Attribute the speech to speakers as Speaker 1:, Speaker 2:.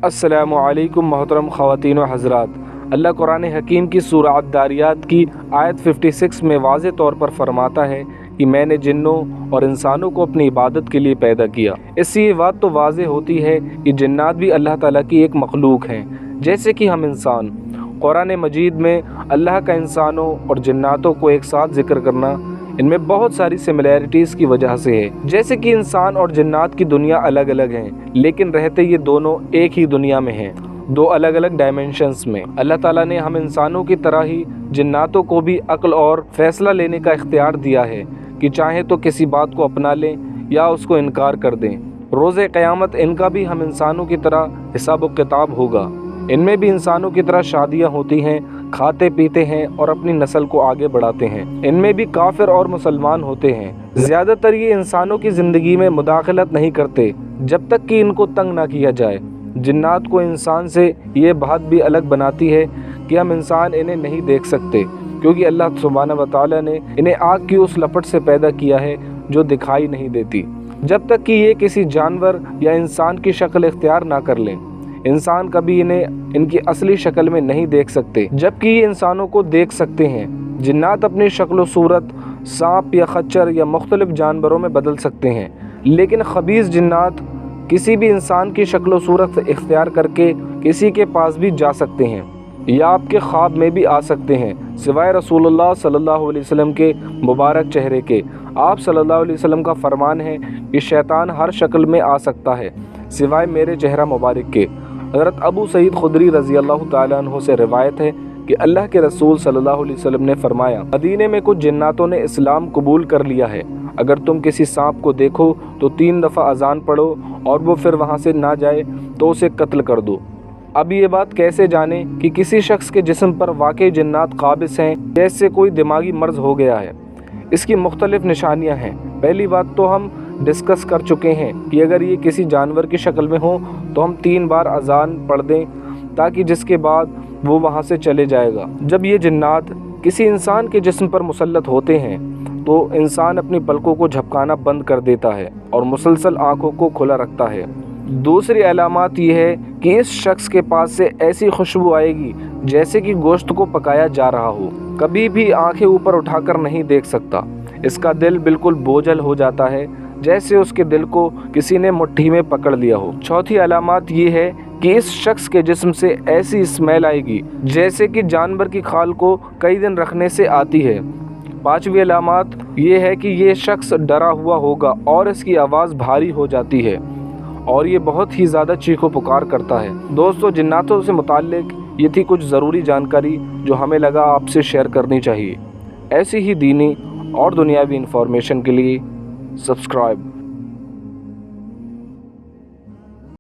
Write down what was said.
Speaker 1: अस्सलामु अलैकुम मोहतरम ख़वातीन व हज़रात। अल्लाह कुरान हकीम की सूरह अद-दारियात की आयत 56 में वाज़े तौर पर फरमाता है कि मैंने जिन्नों और इंसानों को अपनी इबादत के लिए पैदा किया। इससे ये बात तो वाज़े होती है कि जिन्नात भी अल्लाह ताला की एक मखलूक हैं, जैसे कि हम इंसान। कुरान मजीद में अल्लाह का इंसानों और जिन्नातों को एक साथ ज़िक्र करना इनमें बहुत सारी सिमिलैरिटीज़ की वजह से है। जैसे कि इंसान और जिन्नात की दुनिया अलग अलग हैं, लेकिन रहते ये दोनों एक ही दुनिया में हैं, दो अलग अलग डायमेंशंस में। अल्लाह ताला ने हम इंसानों की तरह ही जिन्नातों को भी अक्ल और फैसला लेने का इख्तियार दिया है कि चाहे तो किसी बात को अपना लें या उसको इनकार कर दें। रोज़े क़यामत इनका भी हम इंसानों की तरह हिसाब व किताब होगा। इनमें भी इंसानों की तरह शादियाँ होती हैं, खाते पीते हैं और अपनी नस्ल को आगे बढ़ाते हैं। इनमें भी काफिर और मुसलमान होते हैं। ज़्यादातर ये इंसानों की ज़िंदगी में मुदाखलत नहीं करते जब तक कि इनको तंग ना किया जाए। जिन्नात को इंसान से ये बात भी अलग बनाती है कि हम इंसान इन्हें नहीं देख सकते, क्योंकि अल्लाह सुब्हानहू व तआला ने इन्हें आग की उस लपट से पैदा किया है जो दिखाई नहीं देती। जब तक कि ये किसी जानवर या इंसान की शक्ल इख्तियार ना कर लें, इंसान कभी इन्हें इनकी असली शक्ल में नहीं देख सकते, जबकि ये इंसानों को देख सकते हैं। जिन्नात अपनी शक्ल सूरत सांप या खच्चर या मुख्तलिफ जानवरों में बदल सकते हैं, लेकिन खबीस जिन्नात किसी भी इंसान की शक्ल सूरत इख्तियार करके किसी के पास भी जा सकते हैं या आपके ख्वाब में भी आ सकते हैं, सिवाय रसूलुल्लाह सल्लल्लाहु अलैहि वसल्लम के मुबारक चेहरे के। आप सल्लल्लाहु अलैहि वसल्लम का फरमान है कि शैतान हर शक्ल में आ सकता है सिवाय मेरे चेहरा मुबारक के। हज़रत अबू सईद खुदरी रज़ी अल्लाह तआला अन्हु से रिवायत है कि अल्लाह के रसूल सल्लल्लाहु अलैहि वसल्लम ने फरमाया, मदीने में कुछ जिन्नातों ने इस्लाम कबूल कर लिया है। अगर तुम किसी सांप को देखो तो 3 दफ़ा अजान पढ़ो और वो फिर वहाँ से ना जाए तो उसे कत्ल कर दो। अब ये बात कैसे जाने कि किसी शख्स के जिस्म पर वाकई जिन्नात काबिज हैं, जैसे कोई दिमागी मर्ज हो गया है। इसकी मुख्तलिफ निशानियाँ हैं। पहली बात तो हम डिस्कस कर चुके हैं कि अगर ये किसी जानवर की शक्ल में हो तो हम 3 बार अजान पढ़ दें, ताकि जिसके बाद वो वहाँ से चले जाएगा। जब ये जिन्नात किसी इंसान के जिस्म पर मुसल्लत होते हैं तो इंसान अपनी पलकों को झपकाना बंद कर देता है और मुसलसल आँखों को खुला रखता है। दूसरी अलामत ये है कि इस शख्स के पास से ऐसी खुशबू आएगी जैसे कि गोश्त को पकाया जा रहा हो। कभी भी आंखें ऊपर उठाकर नहीं देख सकता। इसका दिल बिल्कुल बोझल हो जाता है, जैसे उसके दिल को किसी ने मुट्ठी में पकड़ लिया हो। चौथी अलामत ये है कि इस शख्स के जिस्म से ऐसी स्मेल आएगी जैसे कि जानवर की खाल को कई दिन रखने से आती है। पांचवी अलामत ये है कि ये शख्स डरा हुआ होगा और इसकी आवाज़ भारी हो जाती है और ये बहुत ही ज़्यादा चीखो पुकार करता है। दोस्तों, जिन्नातों से मुताल्लिक ये थी कुछ ज़रूरी जानकारी जो हमें लगा आपसे शेयर करनी चाहिए। ऐसी ही दीनी और दुनियावी इंफॉर्मेशन के लिए सब्सक्राइब